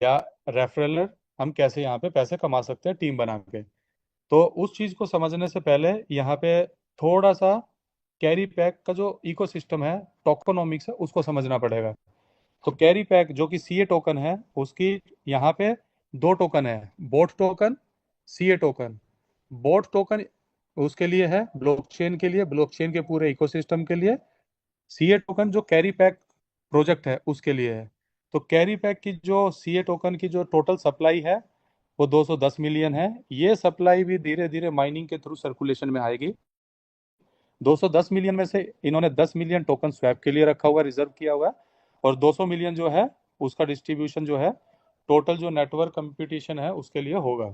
या रेफरल हम कैसे यहाँ पे पैसे कमा सकते हैं टीम बना के। तो उस चीज को समझने से पहले यहाँ पे थोड़ा सा कैरी पैक का जो इकोसिस्टम है, टोकोनॉमिक्स है, उसको समझना पड़ेगा। तो कैरी पैक जो कि सीए टोकन है, उसकी यहाँ पे दो टोकन है, boat token, CA token. Boat token उसके लिए है ब्लॉकचेन के लिए, ब्लॉकचेन के पूरे इकोसिस्टम के लिए। सीए टोकन जो कैरी पैक प्रोजेक्ट है उसके लिए है। तो कैरी पैक की जो सीए टोकन की जो टोटल सप्लाई है वो 210 मिलियन है। ये सप्लाई भी धीरे धीरे माइनिंग के थ्रू सर्कुलेशन में आएगी। 210 मिलियन में से इन्होंने 10 मिलियन टोकन स्वैप के लिए रखा हुआ, रिजर्व किया हुआ है। और 200 मिलियन जो है उसका डिस्ट्रीब्यूशन जो है टोटल जो नेटवर्क कंपटीशन है उसके लिए होगा।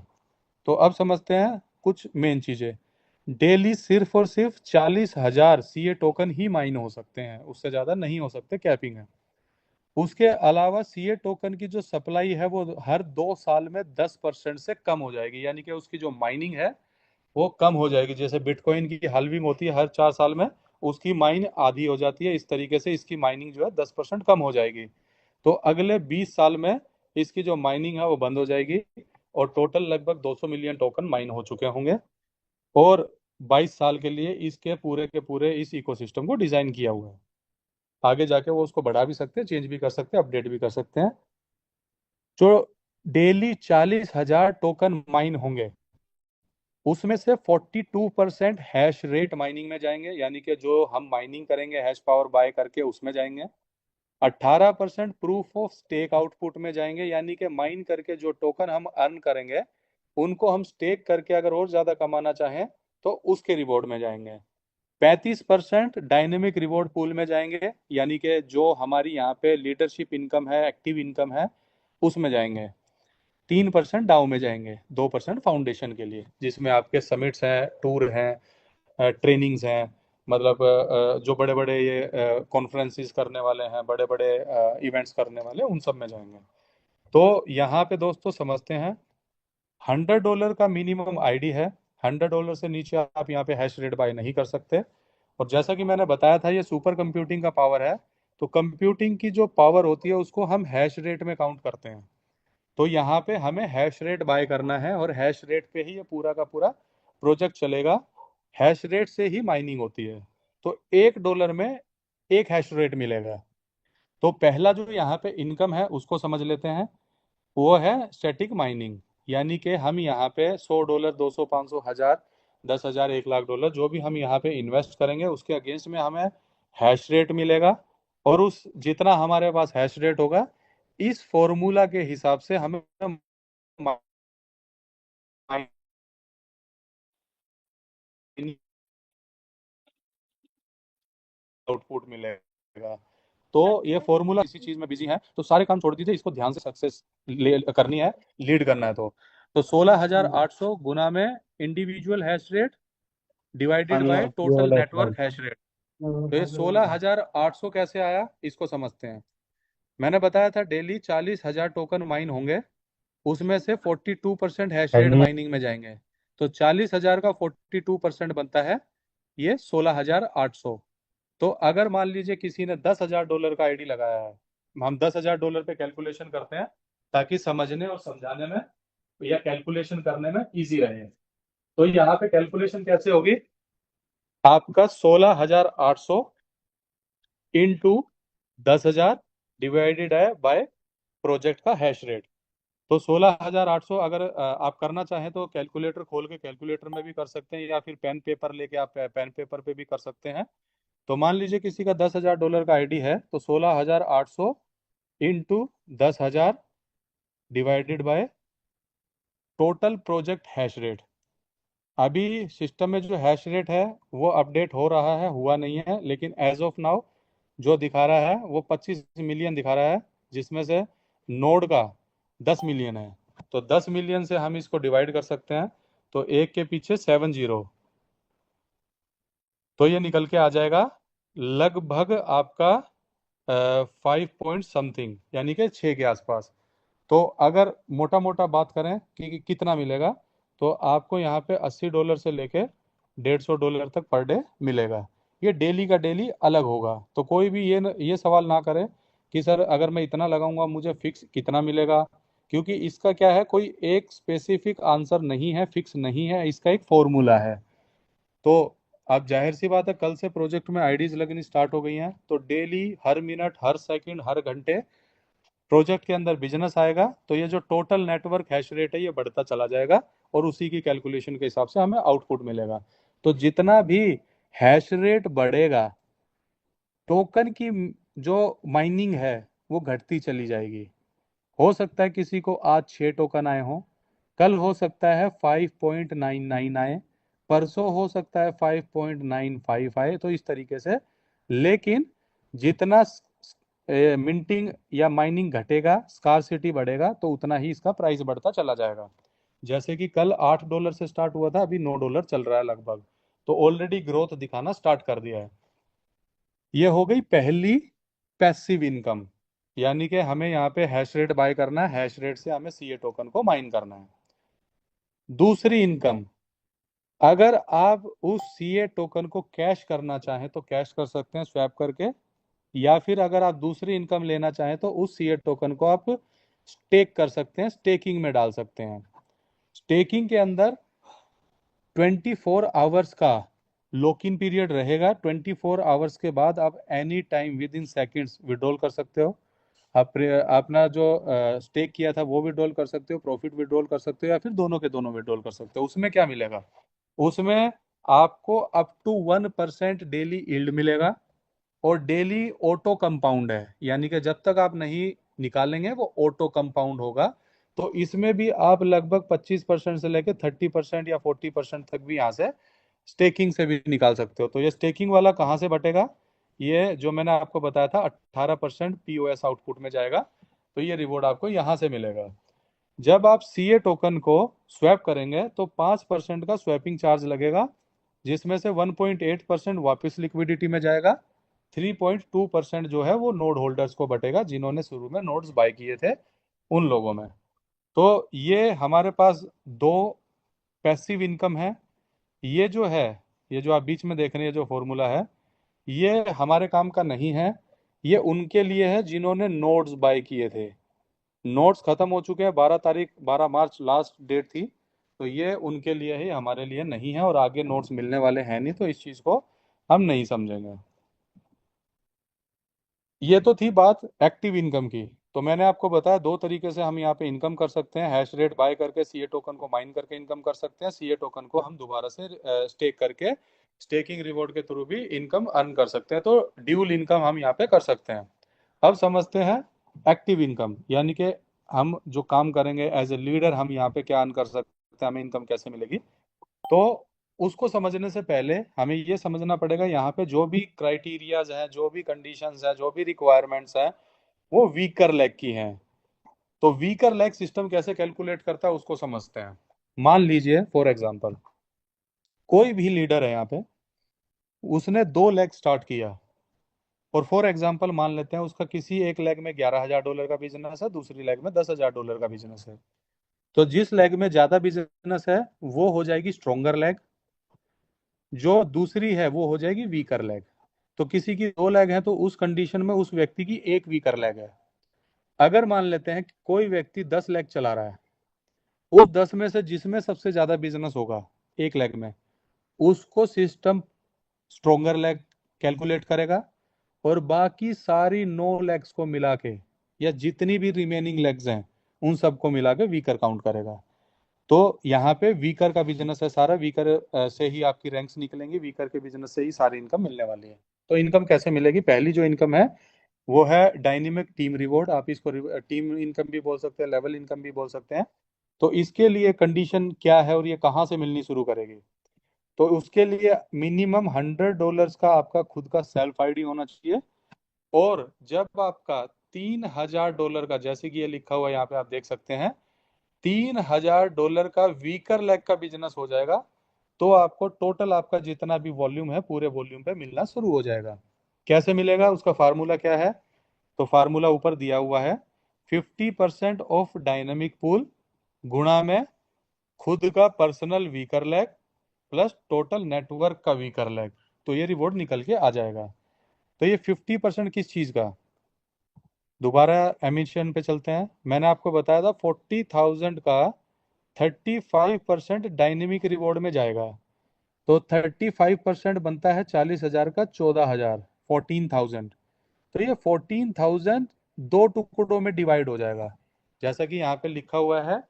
तो अब समझते हैं कुछ मेन चीजें। डेली सिर्फ और सिर्फ 40,000 सीए टोकन ही माइन हो सकते हैं, उससे ज्यादा नहीं हो सकते, कैपिंग है। उसके अलावा सीए टोकन की जो सप्लाई है वो हर 2 साल में 10% से कम हो जाएगी, यानी कि उसकी जो माइनिंग है वो कम हो जाएगी। जैसे बिटकॉइन की हाल्विंग होती है हर 4 साल में, उसकी माइन आधी हो जाती है, इस तरीके से इसकी माइनिंग जो है 10% कम हो जाएगी। तो अगले 20 साल में इसकी जो माइनिंग है वो बंद हो जाएगी। और टोटल लगभग 200 मिलियन टोकन माइन हो चुके होंगे। और 22 साल के लिए इसके पूरे के पूरे इस इकोसिस्टम को डिजाइन किया हुआ है। आगे जाके वो उसको बढ़ा भी सकते हैं, चेंज भी कर सकते हैं, अपडेट भी कर सकते हैं। जो डेली 40,000 टोकन माइन होंगे उसमें से 42% हैश रेट माइनिंग में जाएंगे, यानी कि जो हम माइनिंग करेंगे हैश पावर बाय करके उसमें जाएंगे। 18% प्रूफ ऑफ स्टेक आउटपुट में जाएंगे, यानी कि माइन करके जो टोकन हम अर्न करेंगे उनको हम स्टेक करके अगर और ज्यादा कमाना चाहें तो उसके रिवॉर्ड में जाएंगे। 35% डायनेमिक रिवॉर्ड पूल में जाएंगे, यानी कि जो हमारी यहाँ पे लीडरशिप इनकम है, एक्टिव इनकम है, उसमें जाएंगे। 3% डाउ में जाएंगे, 2% फाउंडेशन के लिए, जिसमें आपके समिट्स हैं, टूर हैं, ट्रेनिंग्स हैं। मतलब जो बड़े बड़े ये कॉन्फ्रेंसिस करने वाले हैं, बड़े बड़े इवेंट्स करने वाले, उन सब में जाएंगे। तो यहाँ पे दोस्तों समझते हैं, $100 का मिनिमम आईडी है। $100 से नीचे आप यहाँ पे हैश रेट बाय नहीं कर सकते। और जैसा कि मैंने बताया था ये सुपर कंप्यूटिंग का पावर है। तो कंप्यूटिंग की जो पावर होती है उसको हम हैश रेट में काउंट करते हैं। तो यहाँ पे हमें हैश रेट बाय करना है और हैश रेट पे ही ये पूरा का पूरा प्रोजेक्ट चलेगा। हैश रेट से ही माइनिंग होती है। तो $1 में एक हैश रेट मिलेगा। तो पहला जो यहाँ पे इनकम है उसको समझ लेते हैं। वो है स्टैटिक माइनिंग, यानी कि हम यहाँ पे $100, 200, 500, 1000, 10,000, 1 लाख डॉलर जो भी हम यहाँ पे इन्वेस्ट करेंगे उसके अगेंस्ट में हमें हैश रेट मिलेगा। और उस जितना हमारे पास हैश रेट होगा इस फॉर्मूला के हिसाब से हमें आउटपुट मिलेगा। तो ये फॉर्मूला किसी चीज में बिजी है तो सारे काम छोड़ दीजिए, इसको ध्यान से सक्सेस करनी है, लीड करना है। तो 16,800 गुना में individual hash rate divided by total network hash rate. तो ये 16,800 कैसे आया इसको समझते हैं। मैंने बताया था डेली 40,000 टोकन माइन होंगे, उसमें से 42% हैश रेट माइनिंग में जाएंगे। तो 40,000 का 42% बनता है ये 16,800। तो अगर मान लीजिए किसी ने $10,000 का आईडी लगाया है, हम $10,000 पे कैलकुलेशन करते हैं ताकि समझने और समझाने में या कैलकुलेशन करने में इजी रहे। तो यहाँ पे कैलकुलेशन कैसे होगी, आपका 16,800 इंटू 10,000 डिवाइडेड है बाय प्रोजेक्ट का हैश रेट। तो 16,800 अगर आप करना चाहें तो कैलकुलेटर खोल के कैलकुलेटर में भी कर सकते हैं, या फिर पेन पेपर लेके आप पेन पेपर पे भी कर सकते हैं। तो मान लीजिए किसी का $10,000 का आईडी है, तो 16,800 into 10,000 divided by total project hash rate. अभी सिस्टम में जो हैश रेट है वो अपडेट हो रहा है, हुआ नहीं है, लेकिन एज ऑफ नाउ जो दिखा रहा है वो 25 मिलियन दिखा रहा है, जिसमें से नोड का 10 मिलियन है। तो 10 मिलियन से हम इसको डिवाइड कर सकते हैं। तो एक के पीछे 7 0, तो ये निकल के आ जाएगा लगभग आपका 5 पॉइंट समथिंग, यानी कि 6 के आसपास। तो अगर मोटा मोटा बात करें कि कितना मिलेगा, तो आपको यहाँ पे $80 से लेके $150 तक पर डे मिलेगा। ये डेली का डेली अलग होगा। तो कोई भी ये सवाल ना करे कि सर अगर मैं इतना लगाऊंगा मुझे फिक्स कितना मिलेगा, क्योंकि इसका क्या है, कोई एक स्पेसिफिक आंसर नहीं है, फिक्स नहीं है, इसका एक फॉर्मूला है। तो अब जाहिर सी बात है, कल से प्रोजेक्ट में आईडीज लगनी स्टार्ट हो गई हैं, तो डेली, हर मिनट, हर सेकंड, हर घंटे प्रोजेक्ट के अंदर बिजनेस आएगा, तो ये जो टोटल नेटवर्क हैश रेट है ये बढ़ता चला जाएगा, और उसी की कैलकुलेशन के हिसाब से हमें आउटपुट मिलेगा। तो जितना भी हैश रेट बढ़ेगा, टोकन की जो माइनिंग है वो घटती चली जाएगी। हो सकता है किसी को आज 6 टोकन आए हों, कल हो सकता है 5.99 आए, परसों हो सकता है 5.95 आए, तो इस तरीके से। लेकिन जितना मिंटिंग या माइनिंग घटेगा, स्कार्सिटी बढ़ेगा, तो उतना ही इसका प्राइस बढ़ता चला जाएगा। जैसे कि कल $8 से स्टार्ट हुआ था, अभी $9 चल रहा है लगभग, तो ऑलरेडी ग्रोथ दिखाना स्टार्ट कर दिया है। ये हो गई पहली पैसिव इनकम, यानी कि हमें यहाँ पे हैश रेट बाय करना है, हैश रेट से हमें सीए टोकन को माइन करना है। दूसरी इनकम, अगर आप उस सीए टोकन को कैश करना चाहें तो कैश कर सकते हैं स्वैप करके, या फिर अगर आप दूसरी इनकम लेना चाहें तो उस सीए टोकन को आप स्टेक कर सकते हैं, स्टेकिंग में डाल सकते हैं। स्टेकिंग के अंदर 24 आवर्स का लॉक इन पीरियड रहेगा। 24 आवर्स के बाद आप any time with in seconds withdrawal कर सकते हो। आप अपना जो स्टेक किया था वो विड्रॉल कर सकते हो, प्रॉफिट विड्रॉल कर सकते हो, या फिर दोनों के दोनों विड्रॉल कर सकते हो। उसमें क्या मिलेगा, उसमें आपको अप टू 1% डेली यील्ड मिलेगा, और डेली ऑटो कंपाउंड है, यानी कि जब तक आप नहीं निकालेंगे वो ऑटो कंपाउंड होगा। तो इसमें भी आप लगभग 25% से लेकर 30% या 40% तक भी यहाँ से स्टेकिंग से भी निकाल सकते हो। तो ये स्टेकिंग वाला कहाँ से बटेगा, ये जो मैंने आपको बताया था 18% पीओएस आउटपुट में जाएगा, तो ये रिवॉर्ड आपको यहाँ से मिलेगा। जब आप सीए टोकन को स्वैप करेंगे तो 5% का स्वैपिंग चार्ज लगेगा, जिसमें से 1.8% वापस लिक्विडिटी में जाएगा। 3.2% जो है वो नोड होल्डर्स को बटेगा, जिन्होंने शुरू में नोड्स बाय किए थे उन लोगों में। तो ये हमारे पास दो पैसिव इनकम है। ये जो है, ये जो आप बीच में देख रहे हैं, ये जो फॉर्मूला है, ये हमारे काम का नहीं है। ये उनके लिए है जिन्होंने नोट्स बाय किए थे। नोट्स खत्म हो चुके हैं, 12 तारीख, 12 मार्च लास्ट डेट थी, तो ये उनके लिए ही, हमारे लिए नहीं है, और आगे नोट्स मिलने वाले हैं नहीं, तो इस चीज को हम नहीं समझेंगे। ये तो थी बात एक्टिव इनकम की। तो मैंने आपको बताया दो तरीके से हम यहाँ पे इनकम कर सकते हैं, हैश रेट बाय करके सीए टोकन को माइन करके इनकम कर सकते हैं, सीए टोकन को हम दोबारा से स्टेक करके स्टेकिंग रिवॉर्ड के थ्रू भी इनकम अर्न कर सकते हैं। तो ड्यूल इनकम हम यहाँ पे कर सकते हैं। अब समझते हैं एक्टिव इनकम, यानी कि हम जो काम करेंगे एज ए लीडर, हम यहाँ पे क्या अर्न कर सकते हैं, हमें इनकम कैसे मिलेगी। तो उसको समझने से पहले हमें ये समझना पड़ेगा, यहाँ पे जो भी क्राइटेरियाज हैं, जो भी कंडीशंस हैं, जो भी रिक्वायरमेंट्स हैं, वो वीकर लेग की हैं। तो वीकर लेग सिस्टम कैसे कैलकुलेट करता है उसको समझते हैं। मान लीजिए फॉर एग्जांपल, कोई भी लीडर है यहाँ पे, उसने 2 लेग स्टार्ट किया, और फॉर एग्जांपल मान लेते हैं उसका किसी एक लेग में $11,000 का बिजनेस है, दूसरी लेग में $10,000 का बिजनेस है। तो जिस लेग में ज्यादा बिजनेस है वो हो जाएगी स्ट्रोंगर लेग, जो दूसरी है वो हो जाएगी वीकर लेग। तो किसी की 2 लेग है तो उस कंडीशन में उस व्यक्ति की एक वीकर लेग है। अगर मान लेते हैं कि कोई व्यक्ति 10 लेग चला रहा है, उस 10 में से जिसमें सबसे ज्यादा बिजनेस होगा एक लेग में, उसको सिस्टम स्ट्रोंगर लेग कैलकुलेट करेगा, और बाकी सारी 9 लेग्स को मिला के, या जितनी भी रिमेनिंग लेग्स हैं उन सबको मिला के वीकर काउंट करेगा। तो यहाँ पे वीकर का बिजनेस है सारा, वीकर से ही आपकी रैंक्स निकलेंगी, वीकर के बिजनेस से ही सारी इनकम मिलने वाली है। तो इनकम कैसे मिलेगी, पहली जो इनकम है वो है डायनेमिक टीम रिवॉर्ड। आप इसको टीम इनकम भी बोल सकते हैं, लेवल इनकम भी बोल सकते हैं। तो इसके लिए कंडीशन क्या है और ये कहाँ से मिलनी शुरू करेगी, तो उसके लिए मिनिमम $100 का आपका खुद का सेल्फ आईडी होना चाहिए। और जब आपका $3,000 का, जैसे कि ये लिखा हुआ है यहाँ पे आप देख सकते हैं, $3,000 का वीकर लेग का बिजनेस हो जाएगा, तो आपको टोटल आपका जितना भी वॉल्यूम है पूरे वॉल्यूम पे मिलना शुरू हो जाएगा। कैसे मिलेगा, उसका फार्मूला क्या है, तो फार्मूला ऊपर दिया हुआ है। 50% ऑफ डायनेमिक पूल गुणा में खुद का personal weaker leg plus total network का वीकर लेग, तो ये रिवॉर्ड निकल के आ जाएगा। तो ये 50% किस चीज का, दोबारा एमिशन पे चलते हैं। मैंने आपको बताया था 40,000 का 35% डायनेमिक रिवॉर्ड में जाएगा। तो 35% बनता है 40,000 का 14,000, 14,000। तो ये 14,000 दो टुकड़ों में डिवाइड हो जाएगा, जैसा कि यहाँ पे लिखा हुआ है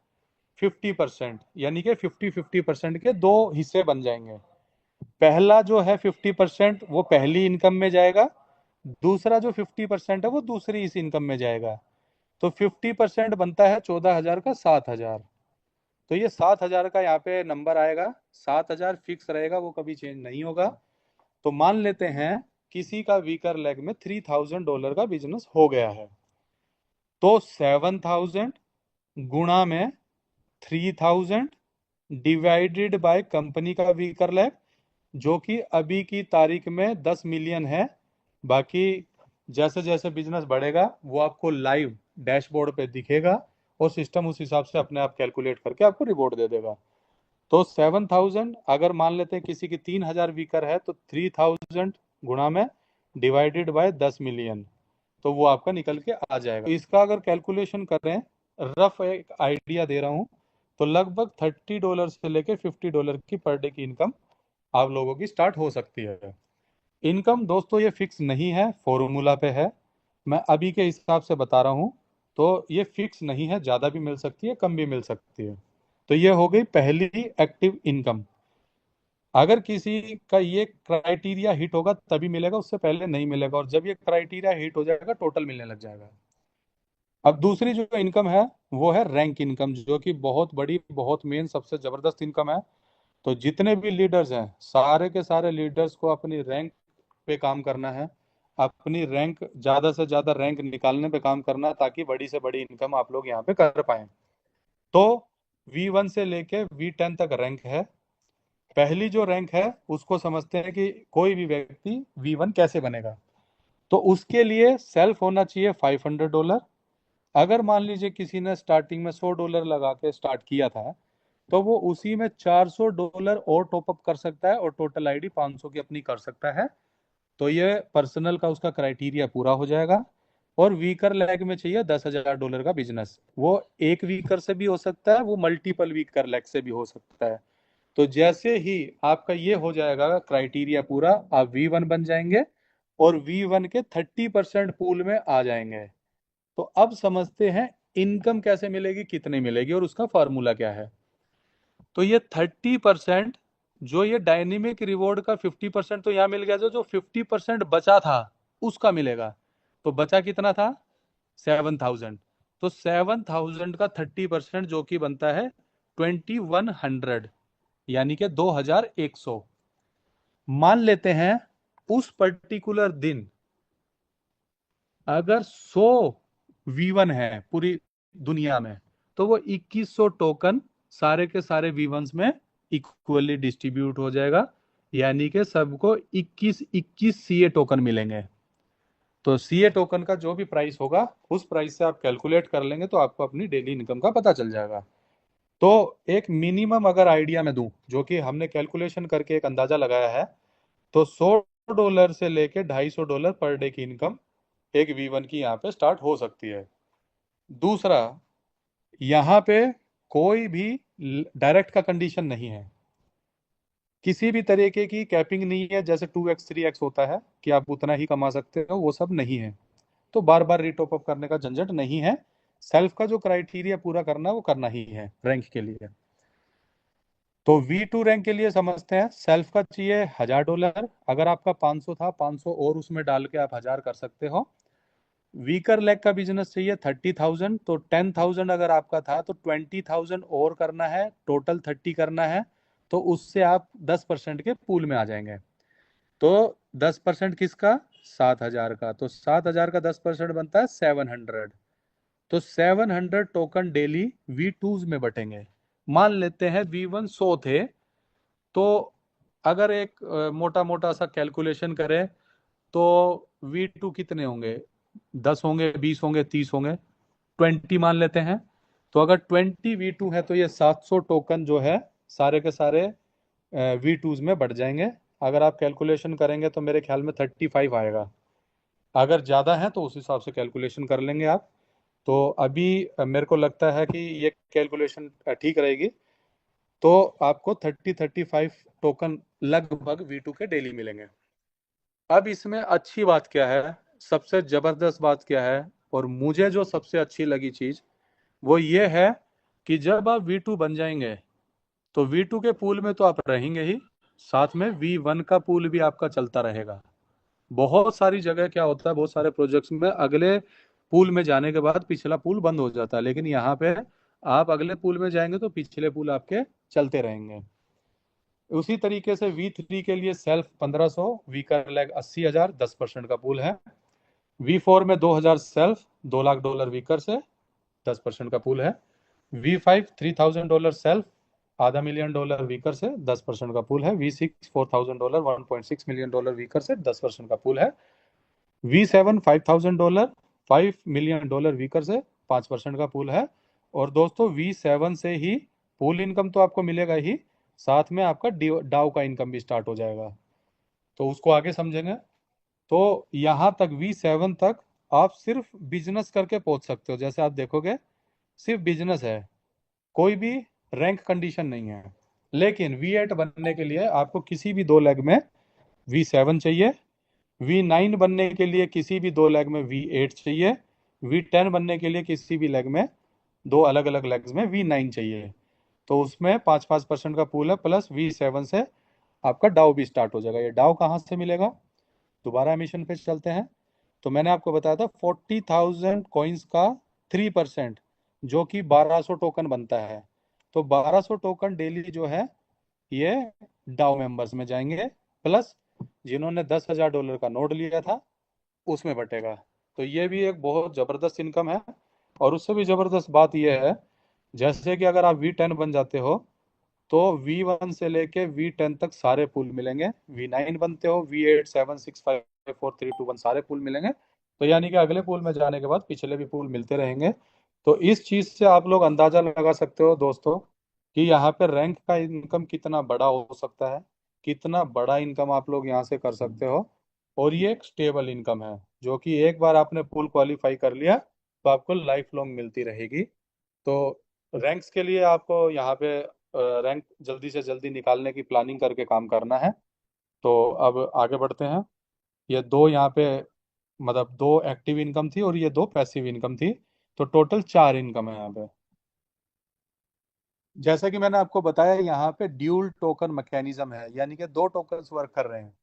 50%, यानी कि 50-50% के दो हिस्से बन जाएंगे। पहला जो है 50% वो पहली इनकम में जाएगा, दूसरा जो 50% है वो दूसरी इस इनकम में जाएगा। तो 50% बनता है 14,000 का 7,000। तो ये 7,000 का यहाँ पे नंबर आएगा। 7,000 फिक्स रहेगा, वो कभी चेंज नहीं होगा। तो मान लेते हैं किसी का वीकर लेग में $3,000 का बिजनेस हो गया है, तो 7,000 गुणा में 3,000 डिवाइडेड बाय कंपनी का वीकर लेग, जो कि अभी की तारीख में 10 मिलियन है। बाकी जैसे जैसे बिजनेस बढ़ेगा वो आपको लाइव डैशबोर्ड पे दिखेगा, और सिस्टम उस हिसाब से अपने आप कैलकुलेट करके आपको रिवॉर्ड दे देगा। तो 7,000 अगर मान लेते हैं किसी की 3,000 वीकर है, तो 3,000 गुणा में डिवाइडेड बाय 10 मिलियन, तो वो आपका निकल के आ जाएगा। तो इसका अगर कैलकुलेशन करें, रफ एक आइडिया दे रहा हूँ, तो लगभग $30 से लेकर $50 की पर डे की इनकम आप लोगों की स्टार्ट हो सकती है। इनकम दोस्तों ये फिक्स नहीं है, फॉर्मूला पे है। मैं अभी के हिसाब से बता रहा हूँ। तो ये फिक्स नहीं है, ज़्यादा भी मिल सकती है, कम भी मिल सकती है। तो ये हो गई पहली एक्टिव इनकम। अगर किसी का ये क्राइटेरिया हिट होगा तभी मिलेगा, उससे पहले नहीं मिलेगा, और जब ये क्राइटेरिया हिट हो जाएगा टोटल मिलने लग जाएगा। अब दूसरी जो इनकम है वो है रैंक इनकम, जो कि बहुत बड़ी, बहुत मेन, सबसे जबरदस्त इनकम है। तो जितने भी लीडर्स हैं, सारे के सारे लीडर्स को अपनी रैंक पे काम करना है, अपनी रैंक ज्यादा से ज्यादा रैंक निकालने पे काम करना है, ताकि बड़ी से बड़ी इनकम आप लोग यहाँ पे कर पाए। तो V1 से लेके V10 तक रैंक है। पहली जो रैंक है उसको समझते हैं कि कोई भी व्यक्ति V1 कैसे बनेगा। तो उसके लिए सेल्फ होना चाहिए $500। अगर मान लीजिए किसी ने स्टार्टिंग में $100 लगा के स्टार्ट किया था, तो वो उसी में $400 और टॉपअप कर सकता है, और टोटल आईडी 500 की अपनी कर सकता है। तो ये पर्सनल का उसका क्राइटेरिया पूरा हो जाएगा। और वीकर लेग में चाहिए $10,000 का बिजनेस। वो एक वीकर से भी हो सकता है, वो मल्टीपल वीकर लेग से भी हो सकता है। तो जैसे ही आपका ये हो जाएगा क्राइटेरिया पूरा, आप V1 बन जाएंगे, और V1 के 30% पूल में आ जाएंगे। तो अब समझते हैं इनकम कैसे मिलेगी, कितने मिलेगी, और उसका फॉर्मूला क्या है। तो ये 30%, जो ये डायनेमिक रिवॉर्ड का 50% तो यहाँ मिल गया, जो जो 50% बचा था उसका मिलेगा। तो बचा कितना था? 7,000। तो 7,000 का 30% जो कि बनता है 2,100, यानी कि 2,100। मान लेते हैं उस पर्टिकुलर दिन अगर 100 V1 है पूरी दुनिया में, तो वो 2,100 टोकन सारे के सारे V1s में इक्वली डिस्ट्रीब्यूट हो जाएगा, यानी कि सबको 21 21 CA टोकन मिलेंगे। तो CA टोकन का जो भी प्राइस होगा, उस प्राइस से आप कैलकुलेट कर लेंगे तो आपको अपनी डेली इनकम का पता चल जाएगा। तो एक मिनिमम अगर आइडिया में दूं, जो कि हमने कैलकुलेशन करके एक अंदाजा लगाया है, तो $100 से लेके $250 पर डे की इनकम एक V1 की यहाँ पे स्टार्ट हो सकती है। दूसरा, यहाँ पे कोई भी डायरेक्ट का कंडीशन नहीं है, किसी भी तरीके की कैपिंग नहीं है, जैसे 2x 3x होता है कि आप उतना ही कमा सकते हो, वो सब नहीं है। तो बार बार रिटॉप अप करने का झंझट नहीं है। सेल्फ का जो क्राइटेरिया पूरा करना है वो करना ही है रैंक के लिए। तो V2 रैंक के लिए समझते हैं, सेल्फ का चाहिए $1,000। अगर आपका 500 था, 500 और उसमें डाल के आप 1,000 कर सकते हो। वीकर लेग का बिजनेस चाहिए 30,000, तो 10,000 अगर आपका था तो 20,000 और करना है, टोटल 30 करना है। तो उससे आप 10% के पूल में आ जाएंगे। तो 10% किसका? 7,000 का। तो 7,000 का 10% बनता है 700। तो 700 टोकन डेली V2s में बटेंगे। मान लेते हैं V1 100 थे, तो अगर एक मोटा मोटा सा कैलकुलेशन करें, तो V2 कितने होंगे? 10 होंगे, 20 होंगे, 30 होंगे, 20 मान लेते हैं। तो अगर 20 V2 है, तो ये 700 टोकन जो है सारे के सारे V2s में बढ़ जाएंगे। अगर आप कैलकुलेशन करेंगे तो मेरे ख्याल में 35 आएगा। अगर ज़्यादा है तो उस हिसाब से कैलकुलेशन कर लेंगे आप। तो अभी मेरे को लगता है कि ये कैलकुलेशन ठीक रहेगी। तो आपको 35 टोकन लगभग V2 के डेली मिलेंगे। अब इसमें अच्छी बात क्या है, सबसे जबरदस्त बात क्या है, और मुझे जो सबसे अच्छी लगी चीज वो ये है कि जब आप V2 बन जाएंगे तो V2 के पूल में तो आप रहेंगे ही, साथ में V1 का पूल भी आपका चलता रहेगा। बहुत सारी जगह क्या होता है, बहुत सारे प्रोजेक्ट्स में अगले पूल में जाने के बाद पिछला पूल बंद हो जाता है, लेकिन यहाँ पे आप अगले पूल में जाएंगे तो पिछले पूल आपके चलते रहेंगे। उसी तरीके से V3 के लिए सेल्फ 1500, वीकर लेग 80,000, 10% का पूल है। V4 में 2000 सेल्फ, $2 लाख वीकर से, 10% का पूल है। V5 $3,000 सेल्फ, $500,000 वीकर से, 10% का पूल है। V6 $4,000, $1.6 मिलियन वीकर से, 10% का पूल है। V7 $5,000, $5 मिलियन वीकर से, 5% का पूल है। और दोस्तों V7 से ही पूल इनकम तो आपको मिलेगा ही, साथ में आपका डाउ का इनकम भी स्टार्ट हो जाएगा। तो उसको आगे समझेंगे। तो यहाँ तक V7 तक आप सिर्फ बिजनेस करके पहुंच सकते हो। जैसे आप देखोगे सिर्फ बिजनेस है, कोई भी रैंक कंडीशन नहीं है। लेकिन V8 बनने के लिए आपको किसी भी दो लेग में V7 चाहिए। V9 बनने के लिए किसी भी दो लेग में V8 चाहिए। V10 बनने के लिए किसी भी लेग में, दो अलग अलग लेग्स में V9 चाहिए। तो उसमें 5-5% का पूल है, प्लस V7 से आपका डाउ भी स्टार्ट हो जाएगा। ये डाउ कहाँ से मिलेगा, दोबारा मिशन पे चलते हैं। तो मैंने आपको बताया था 40,000 कॉइन्स का 3%, जो कि 1200 टोकन बनता है। तो 1200 टोकन डेली जो है ये डाउ मेंबर्स में जाएंगे, प्लस जिन्होंने $10,000 का नोट लिया था उसमें बटेगा। तो ये भी एक बहुत जबरदस्त इनकम है। और उससे भी जबरदस्त बात यह है, जैसे कि अगर आप V10 बन जाते हो तो V1 से लेके V10 तक सारे पुल मिलेंगे। V9 बनते हो, V8 7 6 5 4 3 2 1 सारे पुल मिलेंगे। तो यानी कि अगले पुल में जाने के बाद पिछले भी पुल मिलते रहेंगे। तो इस चीज से आप लोग अंदाजा लगा सकते हो दोस्तों कि यहाँ पे रैंक का इनकम कितना बड़ा हो सकता है, कितना बड़ा इनकम आप लोग यहाँ से कर सकते हो। और ये एक स्टेबल इनकम है, जो कि एक बार आपने पुल क्वालिफाई कर लिया तो आपको लाइफ लॉन्ग मिलती रहेगी। तो रैंक्स के लिए आपको यहाँ पे रैंक जल्दी से जल्दी निकालने की प्लानिंग करके काम करना है। तो अब आगे बढ़ते हैं। ये दो यहाँ पे, मतलब दो एक्टिव इनकम थी और ये दो पैसिव इनकम थी। तो टोटल चार इनकम है यहाँ पे। जैसा कि मैंने आपको बताया, यहाँ पे ड्यूल टोकन मैकेनिज्म है, यानी कि दो टोकन्स वर्क कर रहे हैं।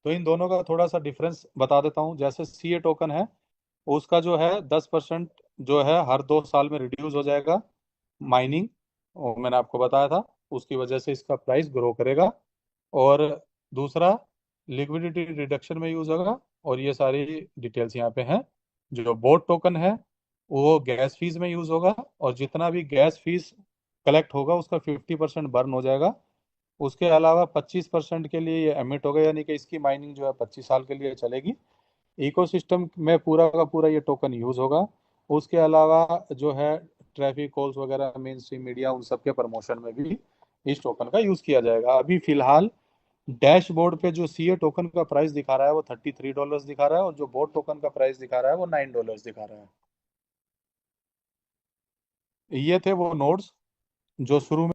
तो इन दोनों का थोड़ा सा डिफरेंस बता देता हूँ। जैसे CA टोकन है, उसका जो है 10% जो है हर 2 साल में रिड्यूस हो जाएगा माइनिंग, और मैंने आपको बताया था उसकी वजह से इसका प्राइस ग्रो करेगा। और दूसरा लिक्विडिटी रिडक्शन में यूज होगा। और ये सारी डिटेल्स यहाँ पे हैं। जो बोट टोकन है वो गैस फीस में यूज होगा, और जितना भी गैस फीस कलेक्ट होगा उसका 50% बर्न हो जाएगा। उसके अलावा 25% के लिए ये एमिट होगा, यानी कि इसकी माइनिंग जो है 25 साल के लिए चलेगी। इकोसिस्टम में पूरा का पूरा ये टोकन यूज होगा। उसके अलावा जो है ट्रैफिक कॉल्स वगैरह, मेन स्ट्रीम मीडिया, उन सब के प्रमोशन में भी इस टोकन का यूज किया जाएगा। अभी फिलहाल डैशबोर्ड पे जो CA टोकन का प्राइस दिखा रहा है वो $33 दिखा रहा है, और जो बोट टोकन का प्राइस दिखा रहा है वो $9 दिखा रहा है। ये थे वो नोड्स जो शुरू में